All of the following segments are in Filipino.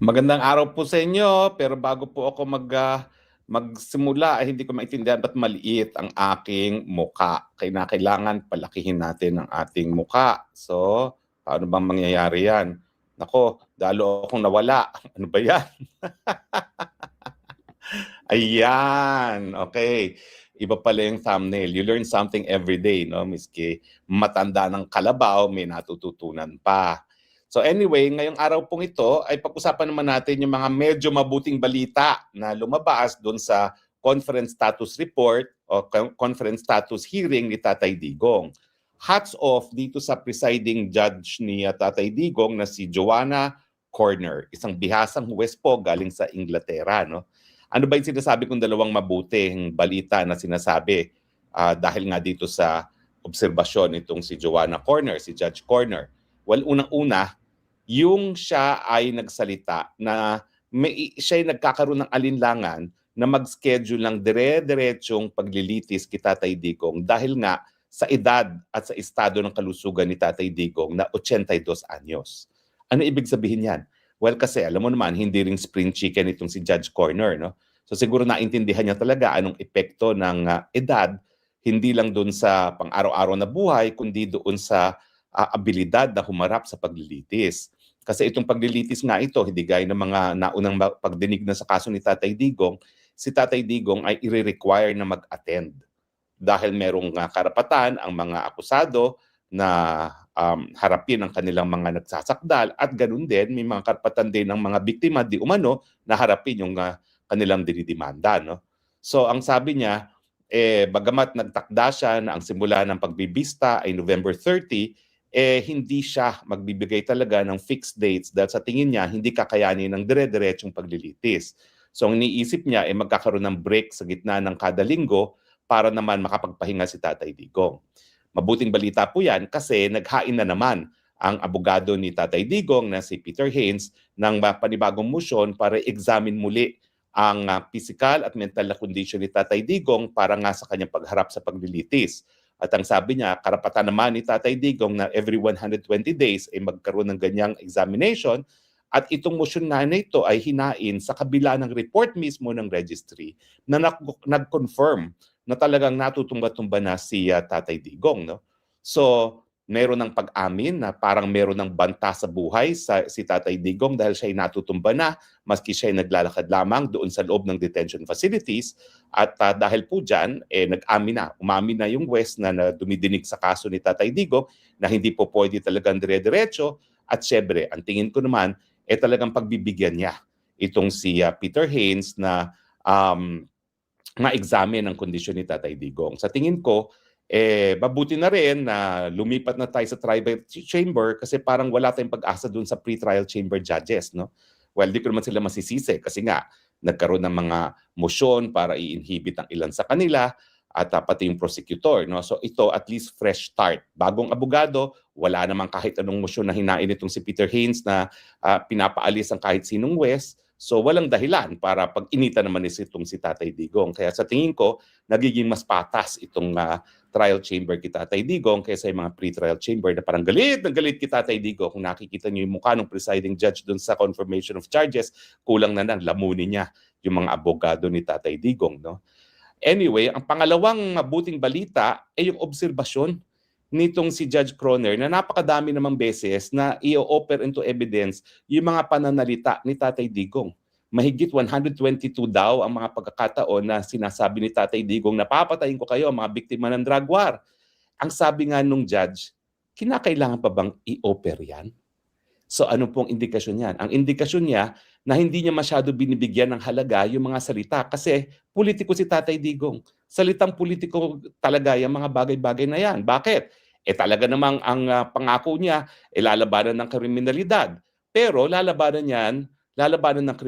Magandang araw po sa inyo, pero bago po ako magsimula ay hindi ko maintindihan ba't maliit ang aking muka. Kailangan palakihin natin ang ating muka. So, paano bang mangyayari yan? Nako, lalo akong nawala. Ano ba yan? Ayan, okay. Iba pala yung thumbnail. You learn something every day, no? Miski matanda ng kalabaw, may natututunan pa. So anyway, ngayong araw pong ito ay pag-usapan naman natin yung mga medyo mabuting balita na lumabas doon sa conference status report o conference status hearing ni Tatay Digong. Hats off dito sa presiding judge ni Tatay Digong na si Joanna Corner, isang bihasang huwes po galing sa Inglaterra, no? Ano ba yung sinasabi kong dalawang mabuting balita na sinasabi dahil nga dito sa obserbasyon itong si Joanna Corner, si Judge Corner? Well, unang-una, yung siya ay nagsalita na siya ay nagkakaroon ng alinlangan na mag-schedule ng dire-diretsong paglilitis kay Tatay Digong dahil nga sa edad at sa estado ng kalusugan ni Tatay Digong na 82 anyos. Ano ibig sabihin yan? Well, kasi alam mo naman, hindi ring spring chicken itong si Judge Corner, no? So siguro naintindihan niya talaga anong epekto ng edad, hindi lang doon sa pang-araw-araw na buhay, kundi doon sa abilidad na humarap sa paglilitis. Kasi itong paglilitis nga ito, hindi gaya ng mga naunang pagdinig na sa kaso ni Tatay Digong, si Tatay Digong ay i-require na mag-attend. Dahil merong karapatan ang mga akusado na harapin ang kanilang mga nagsasakdal at ganun din, may mga karapatan din ng mga biktima di umano na harapin yung kanilang dinidimanda. No? So ang sabi niya, bagamat nagtakda siya na ang simula ng pagbibista ay November 30, hindi siya magbibigay talaga ng fixed dates dahil sa tingin niya hindi kakayanin ng dire-diretsong paglilitis. So ang iniisip niya ay magkakaroon ng break sa gitna ng kada linggo para naman makapagpahinga si Tatay Digong. Mabuting balita po yan kasi naghain na naman ang abogado ni Tatay Digong na si Peter Haynes ng panibagong motion para examine muli ang physical at mental na condition ni Tatay Digong para nga sa kanyang pagharap sa paglilitis. At ang sabi niya, karapatan naman ni Tatay Digong na every 120 days ay magkaroon ng ganyang examination at itong motion nga na ito ay hinain sa kabila ng report mismo ng registry na nag-confirm na talagang natutumba-tumba na si Tatay Digong. No? So, meron ng pag-amin na parang meron ng banta sa buhay si Tatay Digong dahil siya ay natutumba na maski siya ay naglalakad lamang doon sa loob ng detention facilities. At dahil po dyan, umamin na yung West na dumidinig sa kaso ni Tatay Digong na hindi po pwede talagang dire-diretso. At syempre, ang tingin ko naman, talagang pagbibigyan niya itong si Peter Haynes na ma-examine ang kondisyon ni Tatay Digong. Sa tingin ko, mabuti na rin na lumipat na tayo sa tribal chamber kasi parang wala tayong pag-asa dun sa pre-trial chamber judges. No? Well, di ko naman sila masisisi kasi nga nagkaroon ng mga motion para i-inhibit ang ilan sa kanila at pati yung prosecutor. No? So ito at least fresh start. Bagong abogado, wala namang kahit anong motion na hinain itong si Peter Haynes na pinapaalis ang kahit sinong West. So walang dahilan para pag-initan naman itong si Tatay Digong. Kaya sa tingin ko, nagiging mas patas itong trial chamber kay Tatay Digong kaysa yung mga pre-trial chamber na parang galit na galit kay Tatay Digong. Kung nakikita niyo yung mukha ng presiding judge dun sa confirmation of charges, kulang na lamunin niya yung mga abogado ni Tatay Digong. No? Anyway, ang pangalawang mabuting balita ay yung obserbasyon nitong si Judge Croner na napakadami namang beses na i-offer into evidence yung mga pananalita ni Tatay Digong. Mahigit 122 daw ang mga pagkakataon na sinasabi ni Tatay Digong na papatayin ko kayo, mga biktima ng drug war. Ang sabi nga nung judge, kinakailangan pa bang i-offer yan? So ano pong indikasyon yan? Ang indikasyon niya na hindi niya masyado binibigyan ng halaga yung mga salita kasi politiko si Tatay Digong. Salitang politiko talaga yung mga bagay-bagay na yan. Bakit? Talaga namang ang pangako niya, lalabanan ng kriminalidad. Pero lalabanan ng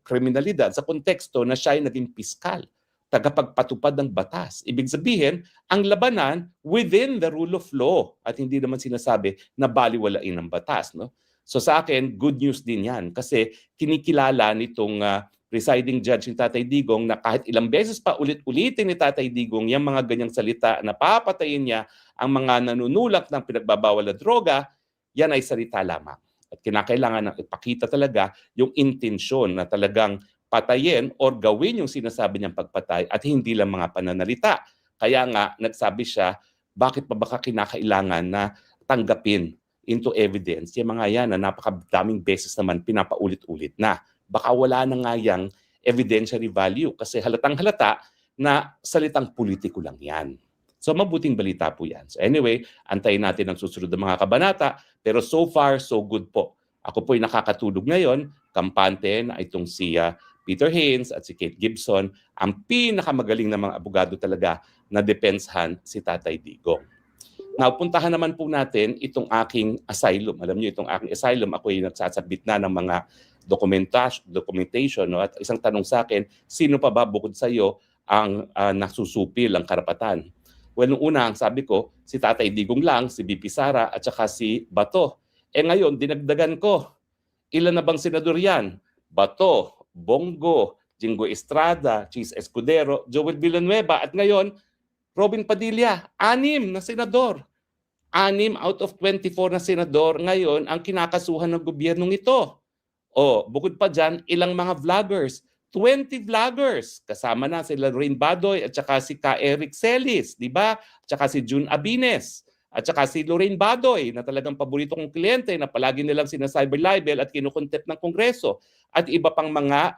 kriminalidad sa konteksto na siya ay naging piskal, tagapagpatupad ng batas. Ibig sabihin, ang labanan within the rule of law at hindi naman sinasabi na baliwalain ng batas. No? So sa akin, good news din yan kasi kinikilala nitong presiding judge ni Tatay Digong na kahit ilang beses pa ulit-ulitin ni Tatay Digong yung mga ganyang salita na papatayin niya ang mga nanunulak ng pinagbabawal na droga, yan ay salita lamang. At kinakailangan na ipakita talaga yung intensyon na talagang patayin or gawin yung sinasabi niyang pagpatay at hindi lang mga pananalita. Kaya nga, nagsabi siya, bakit pa baka kinakailangan na tanggapin into evidence yung mga yan na napakadaming beses naman pinapaulit-ulit na. Baka wala na nga yung evidentiary value kasi halatang halata na salitang politiko lang yan. So mabuting balita po yan. So anyway, antayin natin ang susunod na mga kabanata. Pero so far, so good po. Ako po'y nakakatulog ngayon, kampante na itong si Peter Haynes at si Kate Gibson, ang pinakamagaling na mga abogado talaga na depenshan si Tatay Digong. Now, puntahan naman po natin itong aking asylum. Alam niyo, itong aking asylum, ako ay nagsasabit na ng mga documentation. No? At isang tanong sa akin, sino pa ba bukod sa iyo ang nasusupil ang karapatan? Well, nung una, sabi ko, si Tatay Digong lang, si BP Sara, at saka si Bato. Ngayon, dinagdagan ko. Ilan na bang senador yan? Bato, Bongo, Jingo Estrada, Chis Escudero, Joel Villanueva, at ngayon, Robin Padilla, 6 na senador. 6 out of 24 na senador ngayon ang kinakasuhan ng gobyernong ito. Bukod pa dyan, ilang mga vloggers. 20 vloggers. Kasama na sila Lorraine Badoy at saka si Ka Eric Celis, di ba? At saka si June Abines. At saka si Lorraine Badoy na talagang paborito kong kliyente na palagi nilang sina-cyber libel at kinukontempt ng Kongreso. At iba pang mga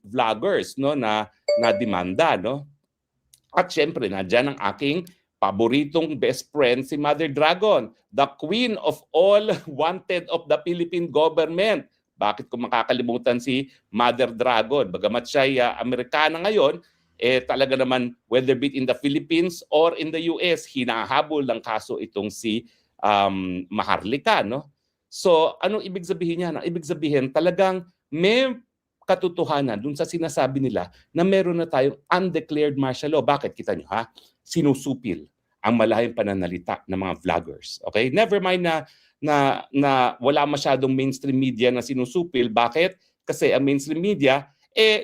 vloggers no, na demanda. No? At syempre, nandiyan ang aking paboritong best friend, si Mother Dragon, the queen of all wanted of the Philippine government. Bakit ko makakalimutan si Mother Dragon? Bagamat siya Amerikana ngayon, talaga naman, whether be in the Philippines or in the US, hinahabol ng kaso itong si Maharlika. No? So, anong ibig sabihin niya? Ang ibig sabihin, talagang may katotohanan dun sa sinasabi nila na meron na tayong undeclared martial law. Bakit? Kita nyo ha? Sinusupil ang malahing pananalita ng mga vloggers. Okay? Never mind na wala masyadong mainstream media na sinusupil. Bakit? Kasi ang mainstream media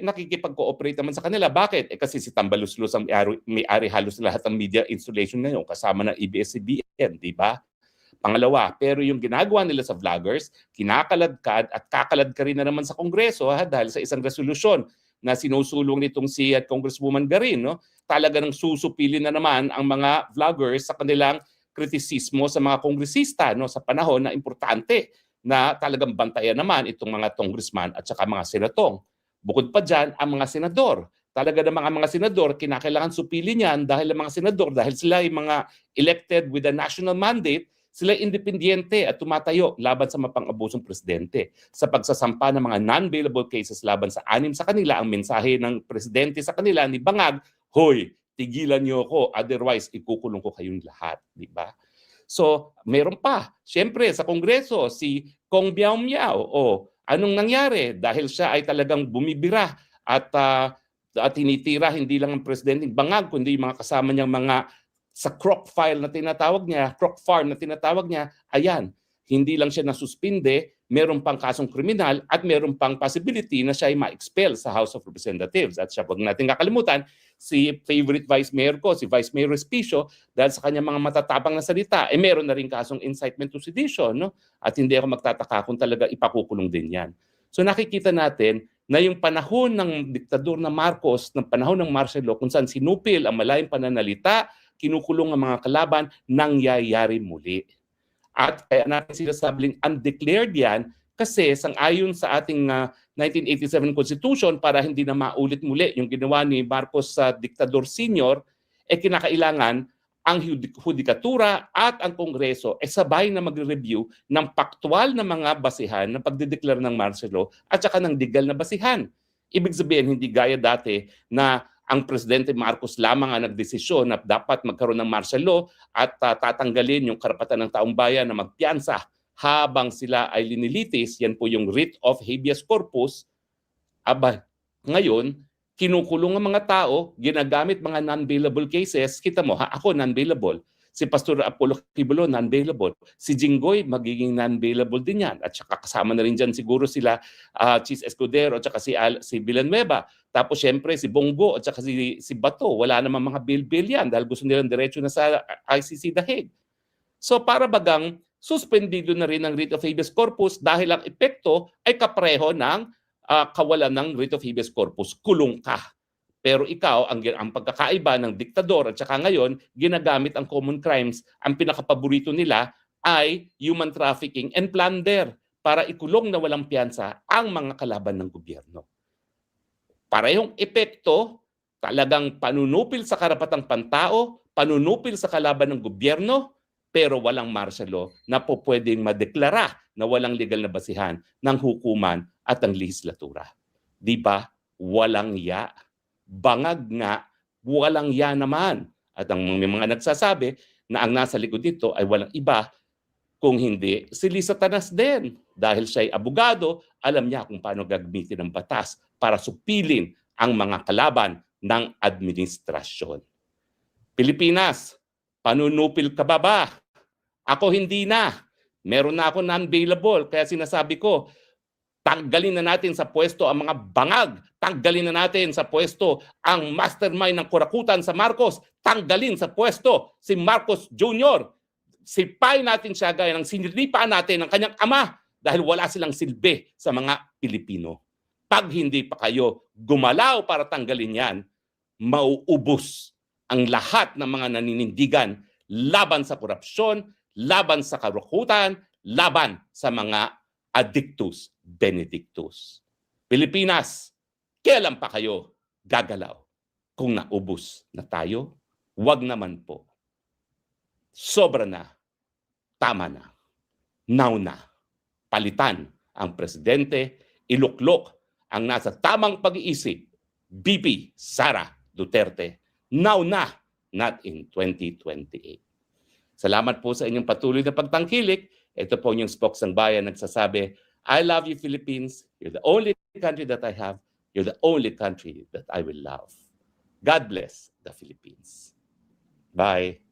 nakikipag-cooperate naman sa kanila. Bakit? Kasi si Tambaluslos ang may-ari halos lahat ng media installation ngayon kasama ng ABS-CBN, di ba? Pangalawa, pero yung ginagawa nila sa vloggers, kinakaladkad at kakalad rin na naman sa Kongreso dahil sa isang resolusyon na sinusulong nitong si Congresswoman Garin. No? Talaga nang susupilin na naman ang mga vloggers sa kanilang kritisismo sa mga kongresista no? Sa panahon na importante na talagang bantayan naman itong mga congressman at saka mga senatong. Bukod pa dyan, ang mga senador. Talaga namang ang mga senador, kinakailangan supilin yan dahil ang mga senador, dahil sila ay mga elected with a national mandate, sila independyente at tumatayo laban sa mapang-abusong presidente. Sa pagsasampa ng mga non-bailable cases laban sa 6 sa kanila, ang mensahe ng presidente sa kanila ni Bangag, hoy, tigilan niyo ako, otherwise ikukulong ko kayong lahat. Di ba? So, meron pa. Siyempre, sa Kongreso, si Kong Biao Miao, anong nangyari? Dahil siya ay talagang bumibira at tinitira hindi lang ang presidente Bangag, kundi mga kasama niyang mga sa croc file na tinatawag niya, croc farm na tinatawag niya, ayan, hindi lang siya nasuspinde, meron pang kasong kriminal at meron pang possibility na siya ay ma-expel sa House of Representatives. At siya, wag natin kakalimutan, si favorite Vice Mayor ko, si Vice Mayor Respicio, dahil sa kanyang mga matatapang na salita, meron na rin kasong incitement to sedition. No? At hindi ako magtataka kung talaga ipakukulong din yan. So nakikita natin na yung panahon ng diktador na Marcos, ng panahon ng martial law, kung saan sinupil ang malayang pananalita, kinukulong ang mga kalaban, nangyayari muli. At kaya natin sinasabing undeclared yan kasi sang-ayon sa ating 1987 Constitution, para hindi na maulit muli yung ginawa ni Marcos sa diktador senior, kinakailangan ang hudikatura at ang Kongreso sabay na magre-review ng paktual na mga basihan ng pagdedeklara ng martial law at saka ng legal na basihan. Ibig sabihin, hindi gaya dati na ang Presidente Marcos lamang ang nagdesisyon na dapat magkaroon ng martial law at tatanggalin yung karapatan ng taong bayan na magpiyansa habang sila ay linilitis. Yan po yung writ of habeas corpus. Ngayon, kinukulong ang mga tao, ginagamit mga non-bailable cases. Kita mo, ako non-bailable. Si Pastor Apollo Kibulo, non-bailable. Si Jinggoy, magiging non-bailable din yan. At saka kasama na rin dyan siguro sila Chis Escudero at saka si Villanueva. Tapos syempre si Bongo at saka si Bato. Wala namang mga bail-bail yan dahil gusto nilang diretso na sa ICC The Hague. So para bagang suspendido na rin ang writ of habeas corpus dahil ang epekto ay kapareho ng kawalan ng writ of habeas corpus, kulong ka. Pero ikaw, ang pagkakaiba ng diktador at saka ngayon, ginagamit ang common crimes, ang pinakapaborito nila ay human trafficking and plunder para ikulong na walang piyansa ang mga kalaban ng gobyerno. Parehong epekto, talagang panunupil sa karapatang pantao, panunupil sa kalaban ng gobyerno, pero walang martial law na po pwedeng madeklara na walang legal na basihan ng hukuman at ang lehislatura. Di ba? Walang ya. Bangag nga, walang ya naman. At ang mga nagsasabi na ang nasa likod nito ay walang iba kung hindi si Satanas din. Dahil siya ay abogado, alam niya kung paano gagamitin ang batas para supilin ang mga kalaban ng administrasyon. Pilipinas, panunupil ka ba? Ako hindi na. Meron na ako non-bailable. Kaya sinasabi ko, tanggalin na natin sa pwesto ang mga bangag. Tanggalin na natin sa pwesto ang mastermind ng kurakutan sa Marcos. Tanggalin sa pwesto si Marcos Jr. Sipain natin siya gaya ng siniripaan natin ng kanyang ama dahil wala silang silbi sa mga Pilipino. Pag hindi pa kayo gumalaw para tanggalin yan, mauubos ang lahat ng mga naninindigan laban sa korupsyon, laban sa kurakutan, laban sa mga addictus benedictus. Pilipinas, kailan pa kayo gagalaw? Kung naubos na tayo, wag naman po. Sobra na, tama na, now na. Palitan ang presidente, iluklok ang nasa tamang pag-iisip, BP Sara Duterte, now na, not in 2028. Salamat po sa inyong patuloy na pagtangkilik. Ito po yung Spokesang Bayan nagsasabi, I love you, Philippines. You're the only country that I have. You're the only country that I will love. God bless the Philippines. Bye.